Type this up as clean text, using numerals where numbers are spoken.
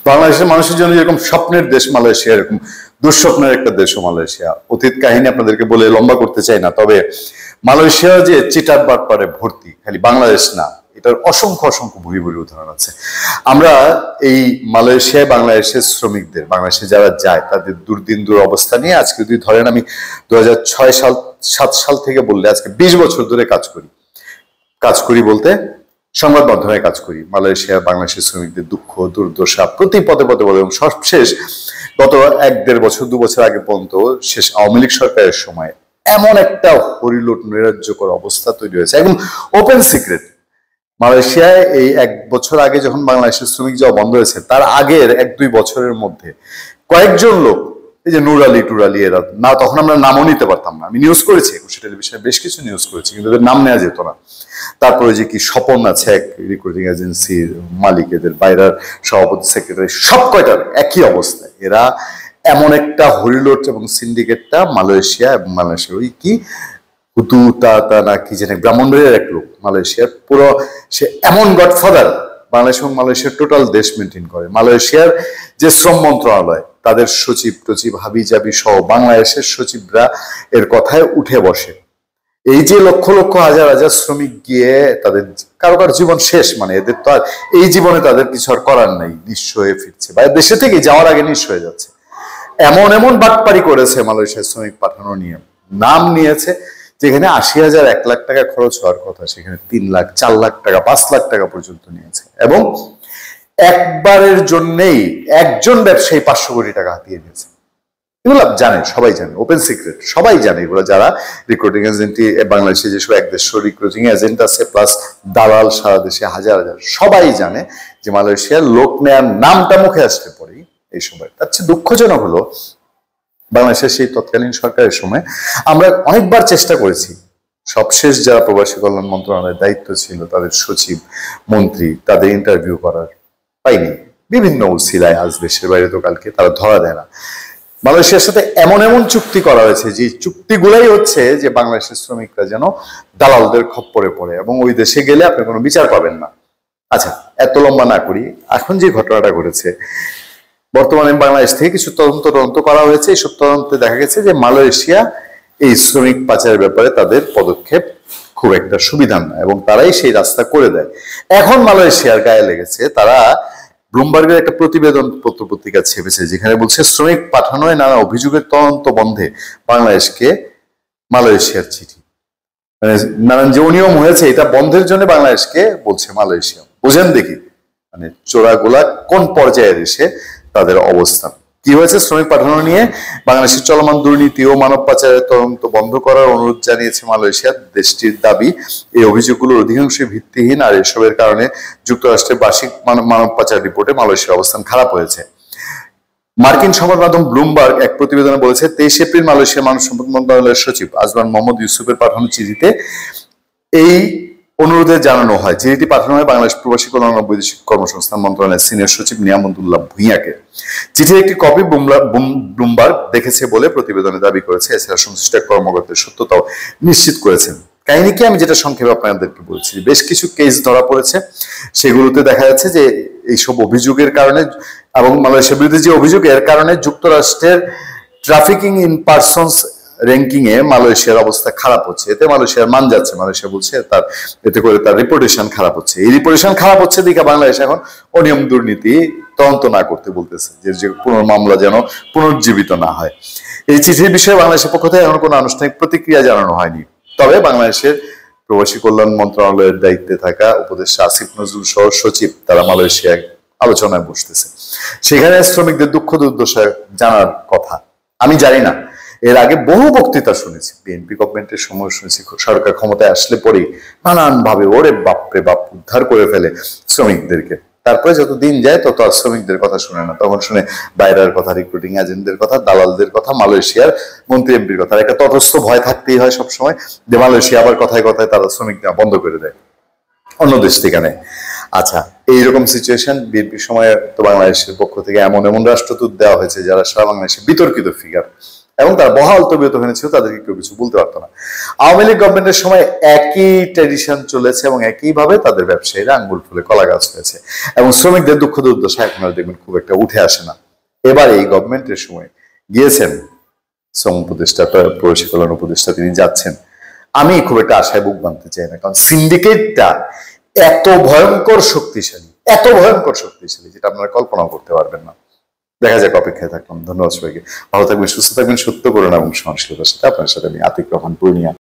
বাংলাদেশের মানুষের জন্য যেরকম স্বপ্নের দেশ মালয়েশিয়া, এরকম দুঃস্বপ্নের একটা দেশও মালয়েশিয়া। অতীত কাহিনী আপনাদেরকে বলে লম্বা করতে চাই না, তবে মালয়েশিয়া যে চিটার বাটপারে ভর্তি, খালি বাংলাদেশ না, এটার অসংখ্য অসংখ্য ভুরি ভুরি উদাহরণ আছে। আমরা এই মালয়েশিয়ায় বাংলাদেশের শ্রমিকদের, বাংলাদেশে যারা যায় তাদের দুর্দিন অবস্থা নিয়ে আজকে যদি ধরেন, আমি 2006-7 সাল থেকে বললে আজকে 20 বছর ধরে কাজ করি বলতে সংবাদ মাধ্যমে কাজ করি। মালয়েশিয়া বাংলাদেশের শ্রমিকদের দুঃখ দুর্দশা প্রতি পদে পদে বলে, এবং সবশেষ গত 1-1.5 বছর 2 বছর আগে পর্যন্ত শেষ আওয়ামী লীগ সরকারের সময় এমন একটা হরিলুট নৈরাজ্যকর অবস্থা তৈরি হয়েছে, একদম ওপেন সিক্রেট। মালয়েশিয়ায় এই 1 বছর আগে যখন বাংলাদেশের শ্রমিক যাওয়া বন্ধ হয়েছে, তার আগের 1-2 বছরের মধ্যে কয়েকজন লোক, এই যে নুর আলী টুরালি, এরা না, তখন আমরা নামও নিতে পারতাম না। আমি নিউজ করেছি, একুশে টেলিভিশনে বেশ কিছু নিউজ করেছি, কিন্তু এদের নাম নেওয়া যেত না। তারপরে যে কি স্বপন আছে, এক রিক্রুটিং এজেন্সির মালিক, এদের বাইরের সভাপতি সেক্রেটারি, সব কয়টার একই অবস্থা। এরা এমন একটা হরিলোট এবং সিন্ডিকেটটা মালয়েশিয়া এবং মালয়েশিয়ার ওই কি হুতু তা না কি জানে ব্রাহ্মণবাড়িয়ার এক লোক, মালয়েশিয়ার পুরো সে এমন গডফাদার, বাংলাদেশ এবং মালয়েশিয়ার টোটাল দেশ মেনটেন করে। মালয়েশিয়ার যে শ্রম মন্ত্রণালয়, তাদের সচিব টচিব হাবি জাবি সহ বাংলাদেশের সচিবরা এর কথায় উঠে বসে। এই যে লক্ষ লক্ষ হাজার হাজার শ্রমিক গিয়ে তাদের কারো কারো জীবন শেষ, মানে এদের তো আর এই জীবনে তাদের কিছু আর করার নাই, নিঃস্ব হয়ে ফিরছে বা দেশে থেকে যাওয়ার আগে নিঃস্ব হয়ে যাচ্ছে। এমন এমন বাটপারি করেছে মালয়েশিয়ার শ্রমিক পাঠানো নিয়ে, নাম নিয়েছে যেখানে 80,000 1 লাখ টাকা খরচ হওয়ার কথা, সেখানে 3 লাখ 4 লাখ টাকা 5 লাখ টাকা পর্যন্ত নিয়েছে। এবং একবারের জন্যেই একজন ব্যবসায়ী 500 কোটি টাকা হাতিয়ে দিয়েছে। এগুলো জানে, সবাই জানে, ওপেন সিক্রেট, সবাই জানে এগুলো। যারা রিক্রুটিং এজেন্টি, বাংলাদেশে যেসব 150 রিক্রুটিং এজেন্ট আছে, প্লাস দালাল সারা দেশে হাজার হাজার, সবাই জানে যে মালয়েশিয়ার লোক নেয়ার নামটা মুখে আসলে পরেই এই সময়। তার চেয়ে দুঃখজনক হলো, বাংলাদেশের সেই তৎকালীন সরকারের সময় আমরা অনেকবার চেষ্টা করেছি, সবশেষ যারা প্রবাসী কল্যাণ মন্ত্রণালয়ের দায়িত্ব ছিল, তাদের সচিব মন্ত্রী, তাদের ইন্টারভিউ করার পাইনি। বিভিন্ন উসিলায়, আজ দেশের বাইরে তো কালকে, তারা ধরা দেয় না। মালয়েশিয়ার সাথে এমন এমন চুক্তি করা হয়েছে, যে চুক্তিগুলাই হচ্ছে যে বাংলাদেশের শ্রমিকরা যেন দালালদের খপ্পরে পড়ে, এবং ওই দেশে গেলে আপনি কোনো বিচার পাবেন না। আচ্ছা, এত লম্বা না করি, এখন যে ঘটনাটা ঘটেছে, বর্তমানে বাংলাদেশ থেকে কিছু তদন্ত করা হয়েছে। এইসব তদন্তে দেখা গেছে যে মালয়েশিয়া এই শ্রমিক পাচারের ব্যাপারে তাদের পদক্ষেপ খুব একটা সুবিধা না, এবং তারাই সেই রাস্তা করে দেয়। এখন মালয়েশিয়ার গায়ে লেগেছে, তারা ব্লুমবার্গের একটা প্রতিবেদন পত্রিকা ছেপেছে, যেখানে বলছে শ্রমিক পাঠানোয় নানা অভিযোগের তদন্ত বন্ধে বাংলাদেশকে মালয়েশিয়ার চিঠি, মানে নানান যে অনিয়ম হয়েছে এটা বন্ধের জন্য বাংলাদেশকে বলছে মালয়েশিয়া। বোঝেন দেখি মানে চোরাগুলা কোন পর্যায়ে এসে তাদের অবস্থান। কি হয়েছে, শ্রমিক পাঠানো নিয়ে বাংলাদেশের চলমান দুর্নীতি ও মানব পাচারের তদন্ত বন্ধ করার অনুরোধ জানিয়েছে মালয়েশিয়া। দেশটির দাবি, এই অভিযোগগুলোর অধিকাংশই ভিত্তিহীন, আর এসবের কারণে যুক্তরাষ্ট্রের বার্ষিক মানব পাচার রিপোর্টে মালয়েশিয়ার অবস্থান খারাপ হয়েছে। মার্কিন সংবাদ মাধ্যম ব্লুমবার্গ এক প্রতিবেদনে বলেছে, 23 এপ্রিল মালয়েশিয়া মানব সম্পদ মন্ত্রণালয়ের সচিব আজমান মোহাম্মদ ইউসুফের পাঠানো চিঠিতে এই অনুরোধে জানানো হয়। চিঠিটি পাঠানো হয় বাংলাদেশ প্রবাসী কল্যাণ ও বৈদেশিক কর্মসংস্থান মন্ত্রণালয়ের সিনিয়র সচিব নিয়ামতুল্লাহ ভূঁইয়াকে। চিঠির একটি কপি ব্লুমবার্গ দেখেছে বলে প্রতিবেদনে দাবি করেছে। এছাড়া সংশ্লিষ্ট কর্মকর্তার সত্যতাও নিশ্চিত করেছেন। কাহিনী কি, আমি যেটা সংক্ষেপে আপনাদেরকে বলছি, বেশ কিছু কেস ধরা পড়েছে, সেগুলোতে দেখা যাচ্ছে যে এইসব অভিযোগের কারণে এবং মালয়েশিয়ার বিরুদ্ধে যে অভিযোগ, এর কারণে যুক্তরাষ্ট্রের ট্রাফিকিং ইন পারসনস র্যাঙ্কিং এ মালয়েশিয়ার অবস্থা খারাপ হচ্ছে। এতে মালয়েশিয়ার মান যাচ্ছে, মালয়েশিয়া বলছে তার এতে করে তার রিপুটেশন খারাপ হচ্ছে। এই রিপুটেশন খারাপ হচ্ছে দেখে বাংলাদেশ এখন অনিয়ম দুর্নীতি তদন্ত না করতে বলতেছে, যে পুনর্মামলা যেন পুনর্জীবিত না হয়। এই চিঠির বিষয়ে বাংলাদেশের পক্ষ থেকে এখন কোনো আনুষ্ঠানিক প্রতিক্রিয়া জানানো হয়নি। তবে বাংলাদেশের প্রবাসী কল্যাণ মন্ত্রণালয়ের দায়িত্বে থাকা উপদেষ্টা আসিফ নজরুল সহ সচিব, তারা মালয়েশিয়ায় আলোচনায় বসতেছে। সেখানে শ্রমিকদের দুঃখ দুর্দশা জানার কথা। আমি জানি না, এর আগে বহু বক্তৃতা শুনেছি, বিএনপি গভর্নমেন্টের সময় শুনেছি, সরকার ক্ষমতায় আসলে পরেই নানান ভাবে ওরে বাপরে বাপ উদ্ধার করে ফেলে শ্রমিকদেরকে। তারপরে যত দিন যায় তত আর শ্রমিকদের কথা শুনে না, তখন শুনে বাইরের কথা, রিক্রুটিং এজেন্টদের কথা, দালালদের কথা, মালয়েশিয়ার মন্ত্রী এমপির কথা। একটা তটস্থ ভয় থাকতেই হয় সবসময় যে মালয়েশিয়া আবার কথায় কথায় তারা শ্রমিক নেওয়া বন্ধ করে দেয়, অন্য দেশ থেকে নেয়। আচ্ছা, এইরকম সিচুয়েশন বিএনপির সময় তো বাংলাদেশের পক্ষ থেকে এমন এমন রাষ্ট্রদূত দেওয়া হয়েছে যারা সারা বাংলাদেশে বিতর্কিত ফিগার, এবং তারা বহাল তবিয়ত হয়েছিল, তাদেরকে কেউ কিছু বলতে পারতো না। আওয়ামী লীগ গভর্নমেন্টের সময় একই ট্র্যাডিশন চলেছে এবং একইভাবে তাদের ব্যবসায়ীরা আঙ্গুল ফুলে কলা গাছ হয়েছে, এবং শ্রমিকদের দুঃখ দুর্দশা এখন আর দেখবেন খুব একটা উঠে আসে না। এবার এই গভর্নমেন্টের সময় গিয়েছেন শ্রম উপদেষ্টা, পরিষেবা কল্যাণ উপদেষ্টা, তিনি যাচ্ছেন। আমি খুব একটা আশায় বুক বাঁধতে চাই না, কারণ সিন্ডিকেটটা এত ভয়ঙ্কর শক্তিশালী, এত ভয়ঙ্কর শক্তিশালী, যেটা আপনারা কল্পনাও করতে পারবেন না। দেখা যাক, অপেক্ষায় থাকলাম। ধন্যবাদ সবাইকে। ভালো থাকবেন, সুস্থ থাকবেন, সত্য করুন এবং সহনশীলতার সাথে। আপনার সাথে আমি আতিক রহমান পূর্ণিয়া।